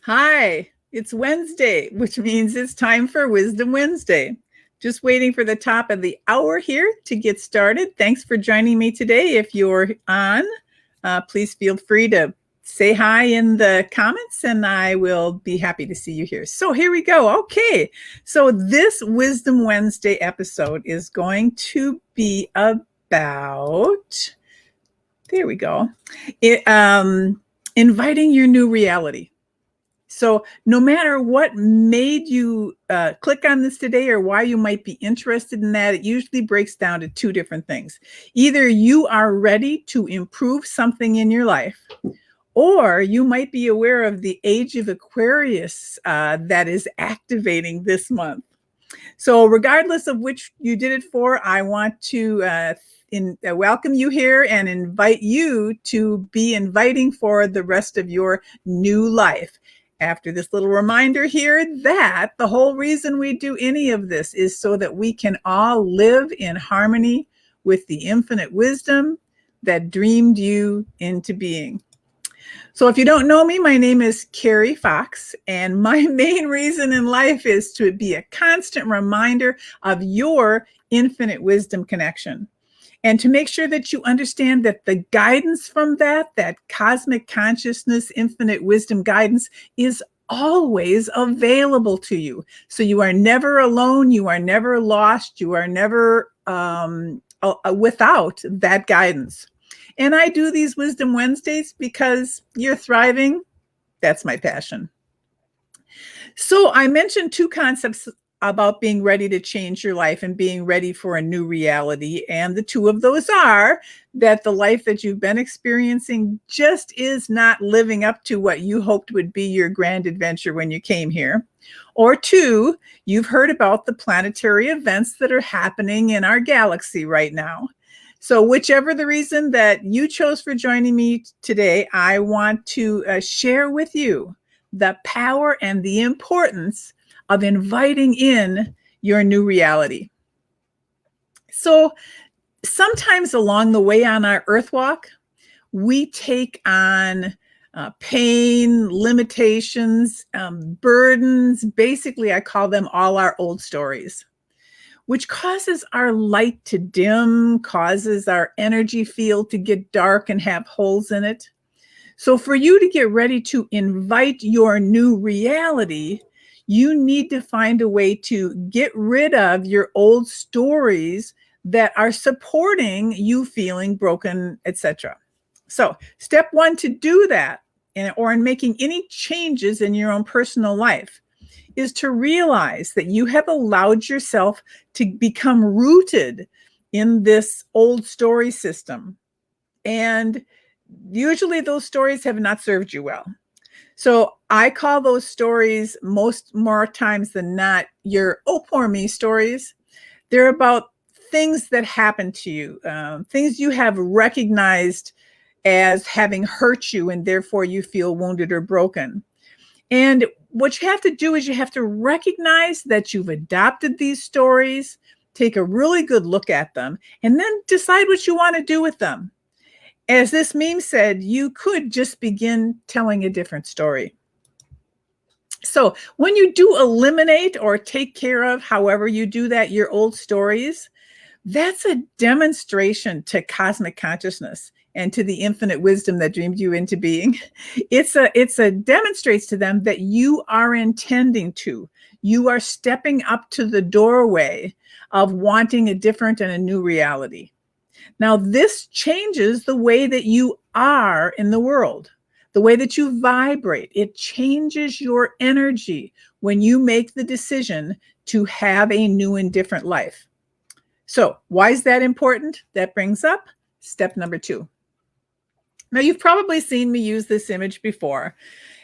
Hi, it's Wednesday, which means it's time for Wisdom Wednesday. Just waiting for the top of the hour here to get started. Thanks for joining me today. If you're on, please feel free to say hi in the comments and I will be happy to see you here. So here we go. Okay. So this Wisdom Wednesday episode is going to be about, there we go, it, inviting your new reality. So, no matter what made you click on this today or why you might be interested in that, it usually breaks down to two different things. Either you are ready to improve something in your life, or you might be aware of the age of Aquarius that is activating this month. So, regardless of which you did it for, I want to welcome you here and invite you to be inviting for the rest of your new life. After this little reminder here that the whole reason we do any of this is so that we can all live in harmony with the infinite wisdom that dreamed you into being. So if you don't know me, my name is Carrie Fox, and my main reason in life is to be a constant reminder of your infinite wisdom connection. And to make sure that you understand that the guidance from that cosmic consciousness, infinite wisdom guidance is always available to you. So you are never alone, you are never lost, you are never without that guidance. And I do these Wisdom Wednesdays because you're thriving. That's my passion. So I mentioned two concepts about being ready to change your life and being ready for a new reality. And the two of those are that the life that you've been experiencing just is not living up to what you hoped would be your grand adventure when you came here. Or two, you've heard about the planetary events that are happening in our galaxy right now. So whichever the reason that you chose for joining me today, I want to share with you the power and the importance of inviting in your new reality. So sometimes along the way on our earth walk, we take on pain, limitations, burdens. Basically, I call them all our old stories, which causes our light to dim, causes our energy field to get dark and have holes in it. So for you to get ready to invite your new reality, you need to find a way to get rid of your old stories that are supporting you feeling broken, etc. So step one to do that, or in making any changes in your own personal life, is to realize that you have allowed yourself to become rooted in this old story system. And usually those stories have not served you well. So I call those stories more times than not your oh poor me stories. They're about things that happen to you, things you have recognized as having hurt you and therefore you feel wounded or broken. And what you have to do is you have to recognize that you've adopted these stories, take a really good look at them, and then decide what you want to do with them. As this meme said, you could just begin telling a different story. So when you do eliminate or take care of, however you do that, your old stories, that's a demonstration to cosmic consciousness and to the infinite wisdom that dreamed you into being. It's a demonstrates to them that you are intending to. You are stepping up to the doorway of wanting a different and a new reality. Now, this changes the way that you are in the world, the way that you vibrate. It changes your energy when you make the decision to have a new and different life. So why is that important? That brings up step number 2. Now, you've probably seen me use this image before.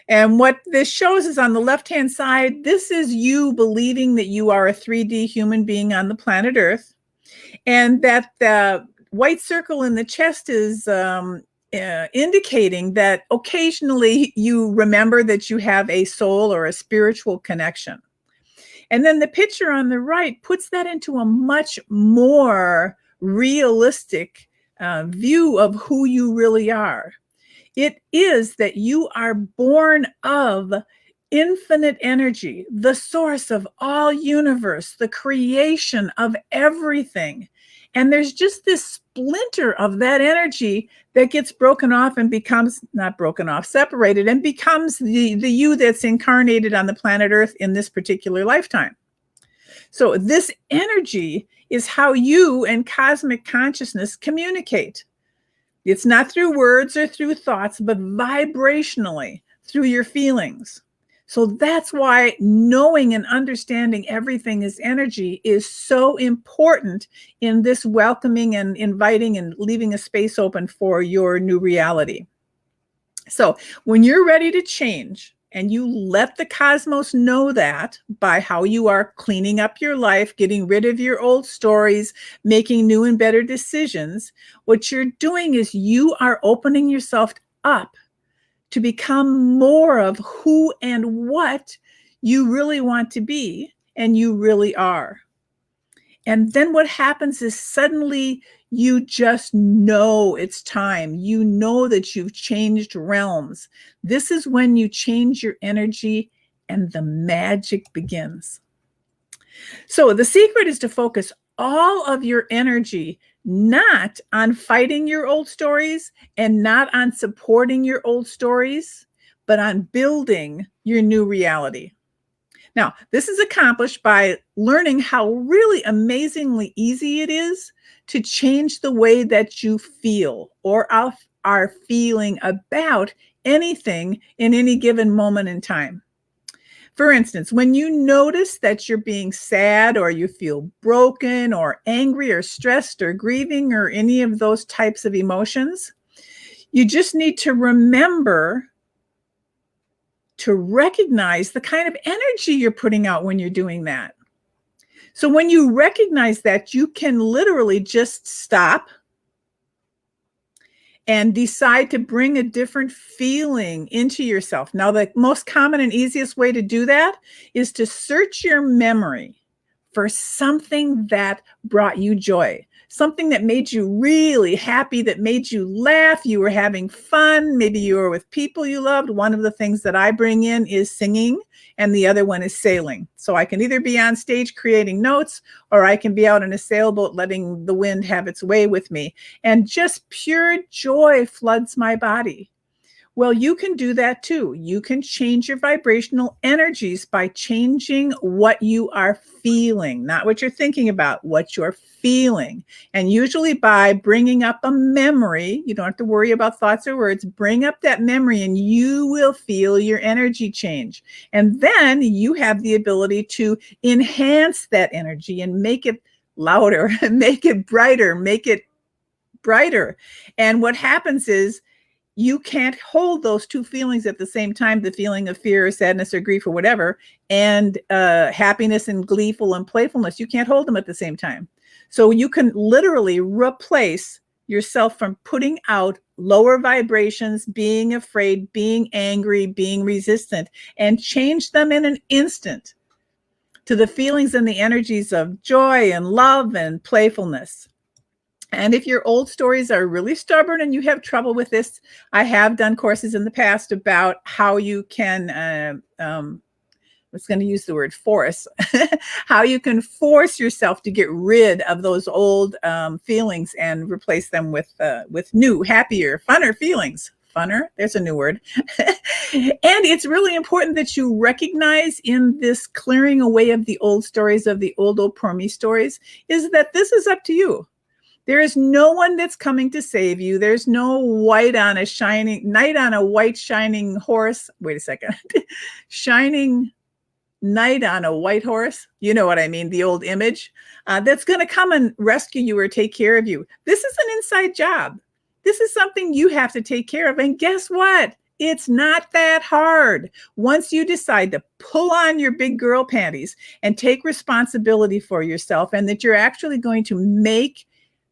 And what this shows is on the left-hand side, this is you believing that you are a 3D human being on the planet Earth, and that the white circle in the chest is indicating that occasionally you remember that you have a soul or a spiritual connection. And then the picture on the right puts that into a much more realistic view of who you really are. It is that you are born of infinite energy, the source of all universe, the creation of everything. And there's just this splinter of that energy that gets broken off and becomes, not broken off, separated, and becomes the you that's incarnated on the planet Earth in this particular lifetime. So this energy is how you and cosmic consciousness communicate. It's not through words or through thoughts, but vibrationally through your feelings. So that's why knowing and understanding everything is energy is so important in this welcoming and inviting and leaving a space open for your new reality. So when you're ready to change, and you let the cosmos know that by how you are cleaning up your life, getting rid of your old stories, making new and better decisions, what you're doing is you are opening yourself up to become more of who and what you really want to be and you really are. And then what happens is suddenly you just know it's time. You know that you've changed realms. This is when you change your energy and the magic begins. So the secret is to focus all of your energy not on fighting your old stories and not on supporting your old stories, but on building your new reality. Now, this is accomplished by learning how really amazingly easy it is to change the way that you feel or are feeling about anything in any given moment in time. For instance, when you notice that you're being sad or you feel broken or angry or stressed or grieving or any of those types of emotions, you just need to remember to recognize the kind of energy you're putting out when you're doing that. So when you recognize that, you can literally just stop and decide to bring a different feeling into yourself. Now, the most common and easiest way to do that is to search your memory for something that brought you joy, something that made you really happy, that made you laugh, you were having fun, maybe you were with people you loved. One of the things that I bring in is singing, and the other one is sailing. So I can either be on stage creating notes, or I can be out in a sailboat letting the wind have its way with me. And just pure joy floods my body. Well, you can do that too. You can change your vibrational energies by changing what you are feeling, not what you're thinking about, what you're feeling. And usually by bringing up a memory, you don't have to worry about thoughts or words, bring up that memory and you will feel your energy change. And then you have the ability to enhance that energy and make it louder, make it brighter, make it brighter. And what happens is, you can't hold those two feelings at the same time, the feeling of fear or sadness or grief or whatever, and happiness and gleeful and playfulness. You can't hold them at the same time. So you can literally replace yourself from putting out lower vibrations, being afraid, being angry, being resistant, and change them in an instant to the feelings and the energies of joy and love and playfulness. And if your old stories are really stubborn and you have trouble with this, I have done courses in the past about how you can, I was going to use the word force, how you can force yourself to get rid of those old feelings and replace them with new, happier, funner feelings. Funner, there's a new word. And it's really important that you recognize in this clearing away of the old stories, of the old poor me stories, is that this is up to you. There is no one that's coming to save you. There's no knight on a white shining horse. Wait a second. Shining knight on a white horse. You know what I mean? The old image that's going to come and rescue you or take care of you. This is an inside job. This is something you have to take care of. And guess what? It's not that hard. Once you decide to pull on your big girl panties and take responsibility for yourself, and that you're actually going to make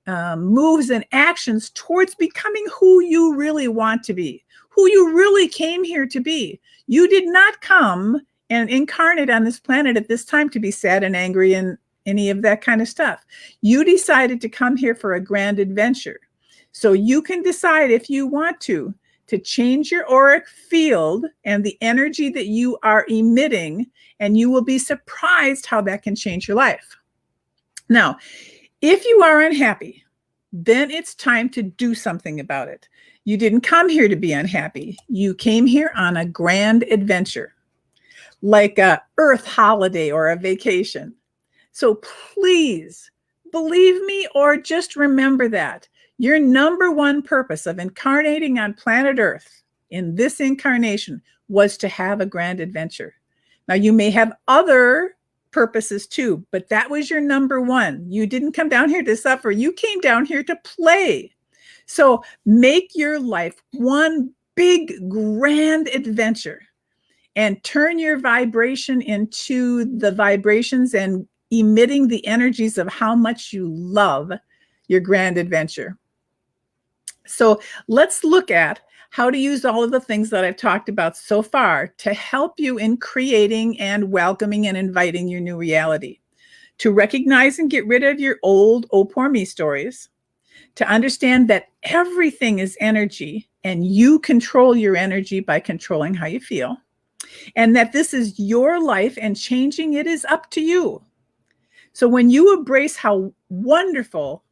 moves and actions towards becoming who you really want to be, who you really came here to be. You did not come and incarnate on this planet at this time to be sad and angry and any of that kind of stuff. You decided to come here for a grand adventure. So you can decide if you want to to change your auric field and the energy that you are emitting, and you will be surprised how that can change your life. Now, if you are unhappy, then it's time to do something about it. You didn't come here to be unhappy. You came here on a grand adventure, like a Earth holiday or a vacation. So please believe me, or just remember that your number one purpose of incarnating on planet Earth in this incarnation was to have a grand adventure. Now, you may have other purposes too, but that was your number one. You didn't come down here to suffer. You came down here to play. So make your life one big grand adventure and turn your vibration into the vibrations and emitting the energies of how much you love your grand adventure. So let's look at how to use all of the things that I've talked about so far to help you in creating and welcoming and inviting your new reality. To recognize and get rid of your old "oh poor me" stories. To understand that everything is energy and you control your energy by controlling how you feel. And that this is your life and changing it is up to you. So when you embrace how wonderful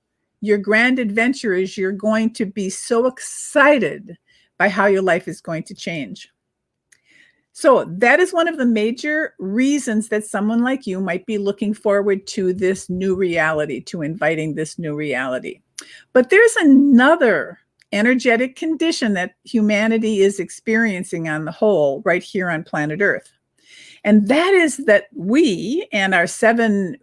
your grand adventure is, you're going to be so excited by how your life is going to change. So that is one of the major reasons that someone like you might be looking forward to this new reality, to inviting this new reality. But there's another energetic condition that humanity is experiencing on the whole right here on planet Earth. And that is that we and our 7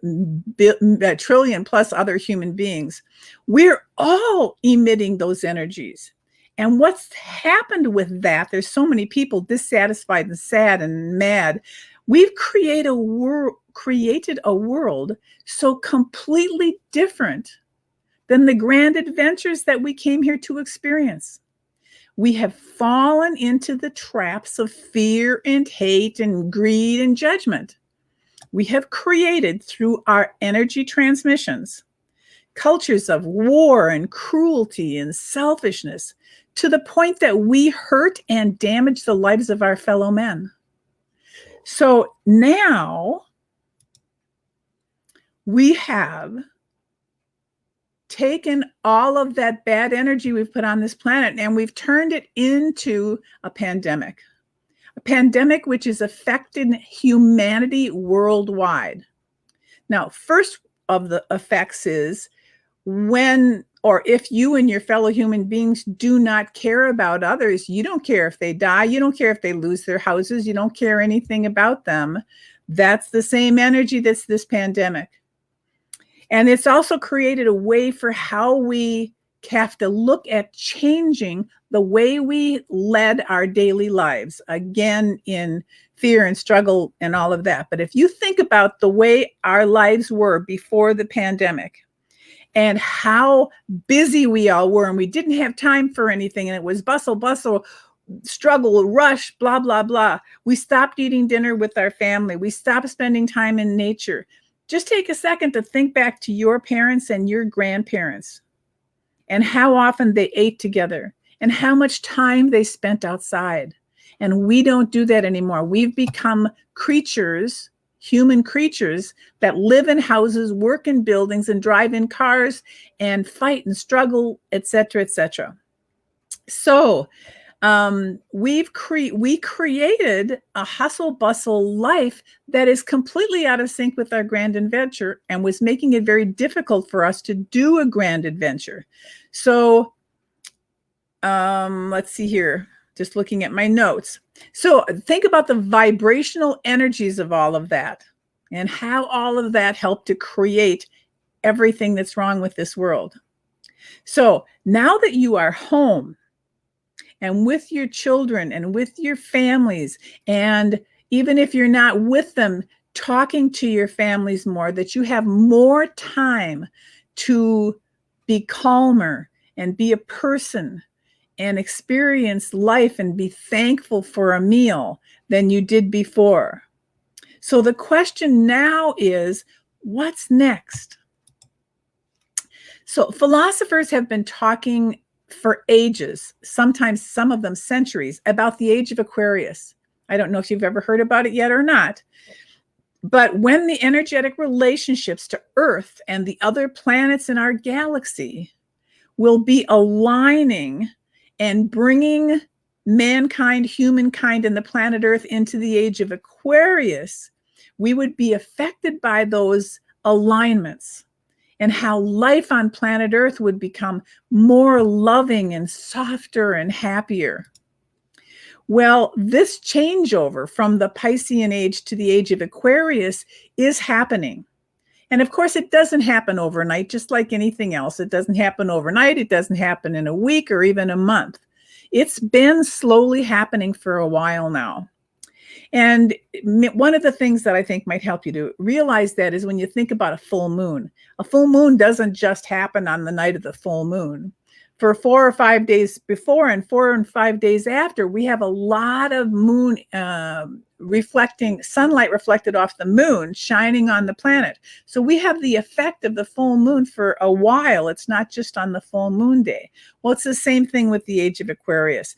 trillion plus other human beings, we're all emitting those energies. And what's happened with that, there's so many people dissatisfied and sad and mad. We've created a world so completely different than the grand adventures that we came here to experience. We have fallen into the traps of fear and hate and greed and judgment. We have created, through our energy transmissions, cultures of war and cruelty and selfishness, to the point that we hurt and damage the lives of our fellow men. So now we have taken all of that bad energy we've put on this planet and we've turned it into a pandemic which is affecting humanity worldwide. Now, first of the effects is when, or if you and your fellow human beings do not care about others, you don't care if they die, you don't care if they lose their houses, you don't care anything about them. That's the same energy that's this pandemic. And it's also created a way for how we have to look at changing the way we led our daily lives, again, in fear and struggle and all of that. But if you think about the way our lives were before the pandemic and how busy we all were, and we didn't have time for anything, and it was bustle, struggle, rush, blah, blah, blah. We stopped eating dinner with our family. We stopped spending time in nature. Just take a second to think back to your parents and your grandparents and how often they ate together and how much time they spent outside. And we don't do that anymore. We've become creatures, human creatures, that live in houses, work in buildings, and drive in cars and fight and struggle, etc., etc. So we created a hustle bustle life that is completely out of sync with our grand adventure and was making it very difficult for us to do a grand adventure. So let's see here, just looking at my notes. So think about the vibrational energies of all of that and how all of that helped to create everything that's wrong with this world. So now that you are home, and with your children and with your families, and even if you're not with them, talking to your families more, that you have more time to be calmer and be a person and experience life and be thankful for a meal than you did before. So the question now is, what's next? So philosophers have been talking for ages, sometimes some of them centuries, about the age of Aquarius. I don't know if you've ever heard about it yet or not. But when the energetic relationships to Earth and the other planets in our galaxy will be aligning and bringing mankind, humankind, and the planet Earth into the age of Aquarius, we would be affected by those alignments and how life on planet Earth would become more loving and softer and happier. Well, this changeover from the Piscean age to the age of Aquarius is happening. And of course, it doesn't happen overnight, just like anything else. It doesn't happen overnight. It doesn't happen in a week or even a month. It's been slowly happening for a while now. And one of the things that I think might help you to realize that is when you think about a full moon doesn't just happen on the night of the full moon. For 4 or 5 days before and 4 and 5 days after, we have a lot of moon reflecting, sunlight reflected off the moon, shining on the planet. So we have the effect of the full moon for a while. It's not just on the full moon day. Well, it's the same thing with the age of Aquarius.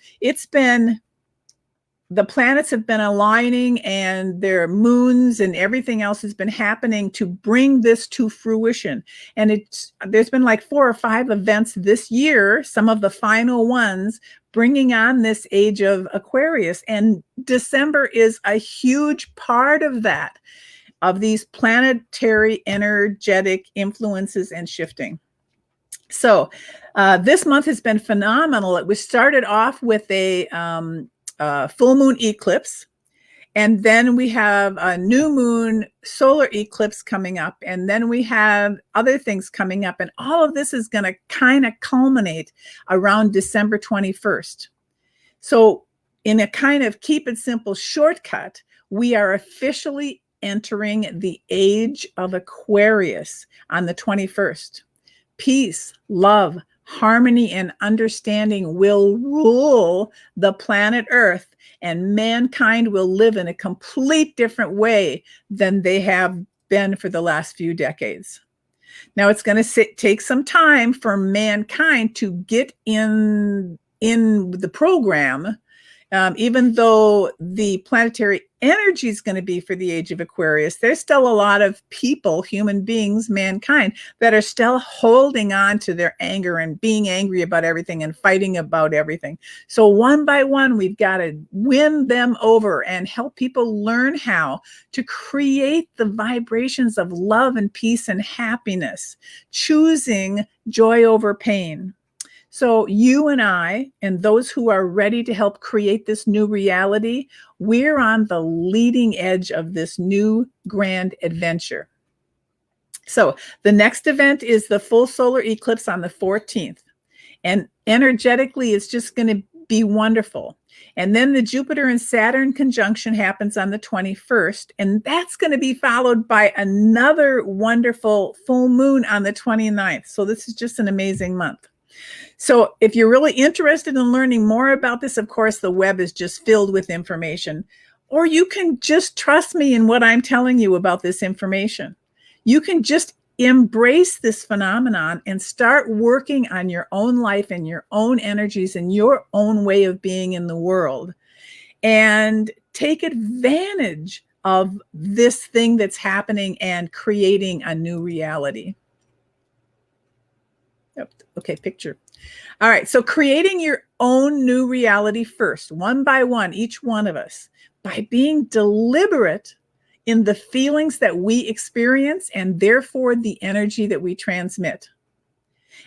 The planets have been aligning and their moons and everything else has been happening to bring this to fruition. And there's been like 4 or 5 events this year, some of the final ones, bringing on this age of Aquarius. And December is a huge part of that, of these planetary energetic influences and shifting. So this month has been phenomenal. It was started off with a full moon eclipse, and then we have a new moon solar eclipse coming up, and then we have other things coming up, and all of this is going to kind of culminate around December 21st. So in a kind of keep it simple shortcut, we are officially entering the age of Aquarius on the 21st. Peace, love, harmony, and understanding will rule the planet Earth, and mankind will live in a complete different way than they have been for the last few decades. Now, it's going to take some time for mankind to get in the program, even though the planetary energy is going to be for the age of Aquarius. There's still a lot of people, human beings, mankind, that are still holding on to their anger and being angry about everything and fighting about everything. So one by one, we've got to win them over and help people learn how to create the vibrations of love and peace and happiness, choosing joy over pain. So you and I, and those who are ready to help create this new reality, we're on the leading edge of this new grand adventure. So the next event is the full solar eclipse on the 14th. And energetically, it's just going to be wonderful. And then the Jupiter and Saturn conjunction happens on the 21st. And that's going to be followed by another wonderful full moon on the 29th. So this is just an amazing month. So if you're really interested in learning more about this, of course, the web is just filled with information. Or you can just trust me in what I'm telling you about this information. You can just embrace this phenomenon and start working on your own life and your own energies and your own way of being in the world. And take advantage of this thing that's happening and creating a new reality. Okay, picture. All right, so creating your own new reality first, one by one, each one of us, by being deliberate in the feelings that we experience and therefore the energy that we transmit.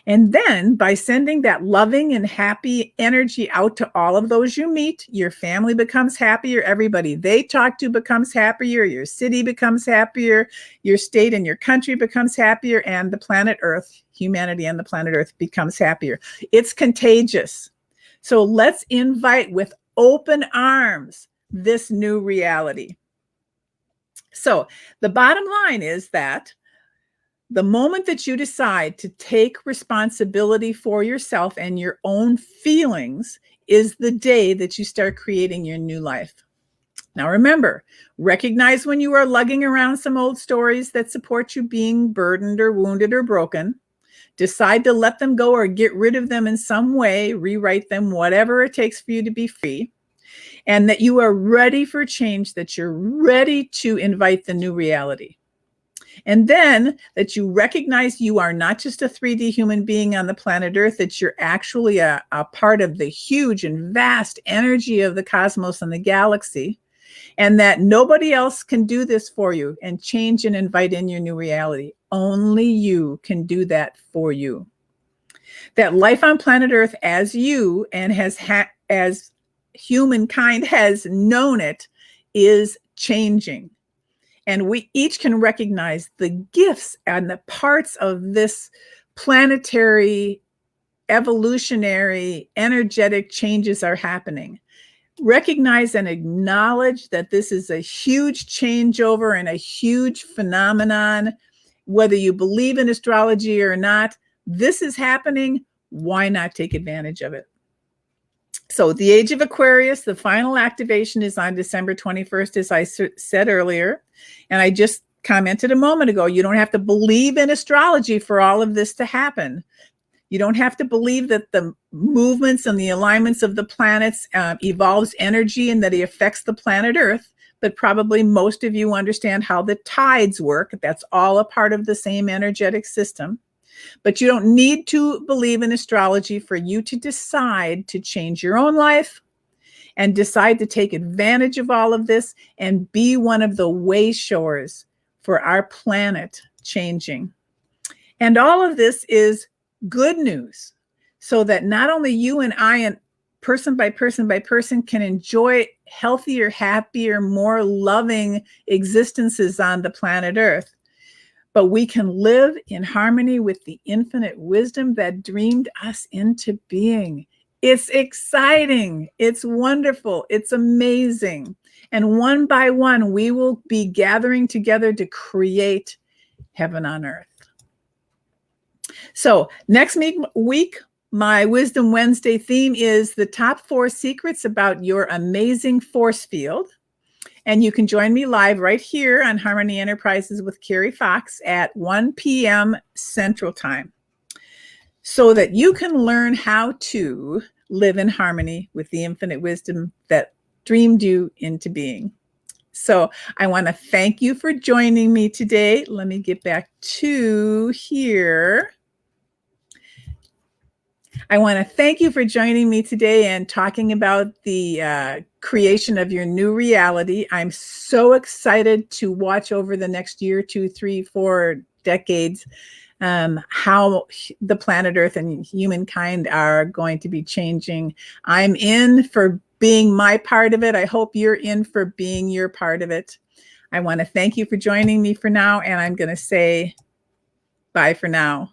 And then by sending that loving and happy energy out to all of those you meet, your family becomes happier, everybody they talk to becomes happier, your city becomes happier, your state and your country becomes happier, and the planet Earth, humanity and the planet Earth becomes happier. It's contagious. So let's invite with open arms this new reality. So the bottom line is that the moment that you decide to take responsibility for yourself and your own feelings is the day that you start creating your new life. Now remember, recognize when you are lugging around some old stories that support you being burdened or wounded or broken. decide to let them go or get rid of them in some way, rewrite them, whatever it takes for you to be free, and that you are ready for change, that you're ready to invite the new reality. And then that you recognize you are not just a 3D human being on the planet Earth, that you're actually a part of the huge and vast energy of the cosmos and the galaxy, and that nobody else can do this for you and change and invite in your new reality. Only you can do that for you. That life on planet Earth as you and as humankind has known it is changing. And we each can recognize the gifts and the parts of this planetary, evolutionary, energetic changes are happening. Recognize and acknowledge that this is a huge changeover and a huge phenomenon. Whether you believe in astrology or not, this is happening. Why not take advantage of it? So the age of Aquarius, the final activation is on December 21st, as I said earlier. And I just commented a moment ago, you don't have to believe in astrology for all of this to happen. You don't have to believe that the movements and the alignments of the planets evolves energy and that it affects the planet Earth. But probably most of you understand how the tides work. That's all a part of the same energetic system. But you don't need to believe in astrology for you to decide to change your own life and decide to take advantage of all of this and be one of the way showers for our planet changing. And all of this is good news, so that not only you and I, and person by person by person, can enjoy healthier, happier, more loving existences on the planet Earth, but we can live in harmony with the infinite wisdom that dreamed us into being. It's exciting. It's wonderful. It's amazing. And one by one, we will be gathering together to create heaven on earth. So next week, my Wisdom Wednesday theme is the top 4 secrets about your amazing force field. And you can join me live right here on Harmony Enterprises with Carrie Fox at 1 p.m. Central Time, so that you can learn how to live in harmony with the infinite wisdom that dreamed you into being. So I want to thank you for joining me today. Let me get back to here. I want to thank you for joining me today and talking about the creation of your new reality. I'm so excited to watch over the next year, 2, 3, 4 decades, how the planet Earth and humankind are going to be changing. I'm in for being my part of it. I hope you're in for being your part of it. I want to thank you for joining me for now, and I'm going to say bye for now.